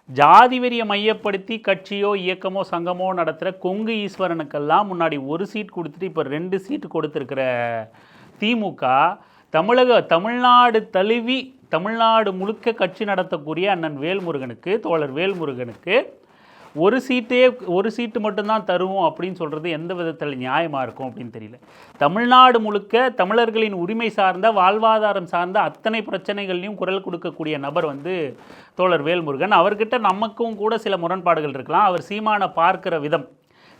ஜாதி வெறியை மையப்படுத்தி கட்சியோ இயக்கமோ சங்கமோ நடத்துகிற கொங்கு ஈஸ்வரனுக்கெல்லாம் முன்னாடி ஒரு சீட் கொடுத்துட்டு இப்போ 2 சீட்டு கொடுத்துருக்கிற திமுக தமிழ்நாடு தழுவி தமிழ்நாடு முழுக்க கட்சி நடத்தக்கூடிய அண்ணன் வேல்முருகனுக்கு, தோழர் வேல்முருகனுக்கு ஒரு சீட்டு மட்டும்தான் தருவோம் அப்படின்னு சொல்கிறது எந்த விதத்தில் நியாயமாக இருக்கும் அப்படின்னு தெரியல. தமிழ்நாடு முழுக்க தமிழர்களின் உரிமை சார்ந்த வாழ்வாதாரம் சார்ந்த அத்தனை பிரச்சனைகள்லையும் குரல் கொடுக்கக்கூடிய நபர் தோழர் வேல்முருகன். அவர்கிட்ட நமக்கும் கூட சில முரண்பாடுகள் இருக்கலாம். அவர் சீமானை பார்க்கிற விதம்,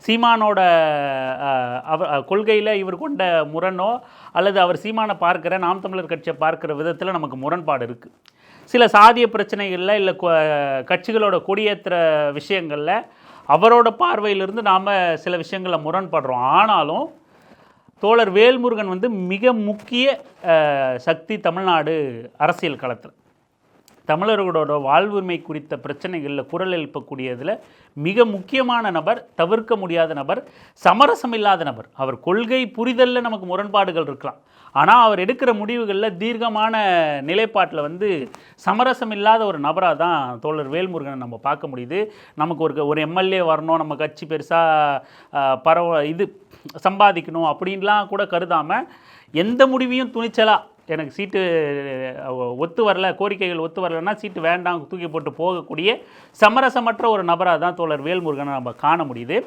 சீமானோட கொள்கையில் இவர் கொண்ட முரணோ அல்லது அவர் சீமானை பார்க்கிற நாம் தமிழர் கட்சியை பார்க்கிற விதத்தில் நமக்கு முரண்பாடு இருக்குது. சில சாதிய பிரச்சனைகளில் இல்லை கட்சிகளோட கொடியேற்ற விஷயங்களில் அவரோட பார்வையிலிருந்து நாம் சில விஷயங்களில் முரண்படுறோம். ஆனாலும் தோழர் வேல்முருகன் மிக முக்கிய சக்தி தமிழ்நாடு அரசியல் களத்தில். தமிழர்களோட வாழ்வுரிமை குறித்த பிரச்சனைகளில் குரல் எழுப்பக்கூடியதில் மிக முக்கியமான நபர், தவிர்க்க முடியாத நபர், சமரசம் இல்லாத நபர். அவர் கொள்கை புரிதலில் நமக்கு முரண்பாடுகள் இருக்கலாம், ஆனால் அவர் எடுக்கிற முடிவுகளில் தீர்க்கமான நிலைப்பாட்டில் சமரசம் இல்லாத ஒரு நபராக தான் தோழர் வேல்முருகனை நம்ம பார்க்க முடியுது. நமக்கு ஒரு எம்எல்ஏ வரணும், நம்ம கட்சி பெருசாக சம்பாதிக்கணும் அப்படின்லாம் கூட கருதாமல் எந்த முடிவையும் துணிச்சலாக எனக்கு சீட்டு ஒத்து வரல, கோரிக்கைகள் ஒத்து வரலைன்னா சீட்டு வேண்டாம் தூக்கி போட்டு போகக்கூடிய சமரசமற்ற ஒரு நபராக தான் தோழர் வேல்முருகனை நம்ம காண முடியுது.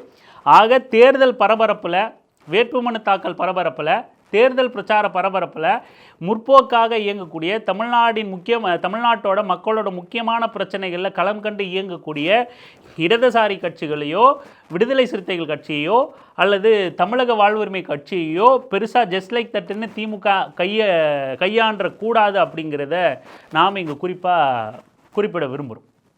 ஆக தேர்தல் பரபரப்பில், வேட்புமனு தாக்கல் பரபரப்பில், தேர்தல் பிரச்சார பரபரப்பில் முற்போக்காக இயங்கக்கூடிய தமிழ்நாட்டோட மக்களோட முக்கியமான பிரச்சனைகளில் களம் கண்டு இயங்கக்கூடிய இடதுசாரி கட்சிகளையோ விடுதலை சிறுத்தைகள் கட்சியையோ அல்லது தமிழக வாழ்வுரிமை கட்சியையோ பெருசாக ஜஸ்ட் லைக் தட்டுன்னு திமுக கையாண்ட கூடாது அப்படிங்கிறத நாம் இங்கே குறிப்பிட விரும்புகிறோம்.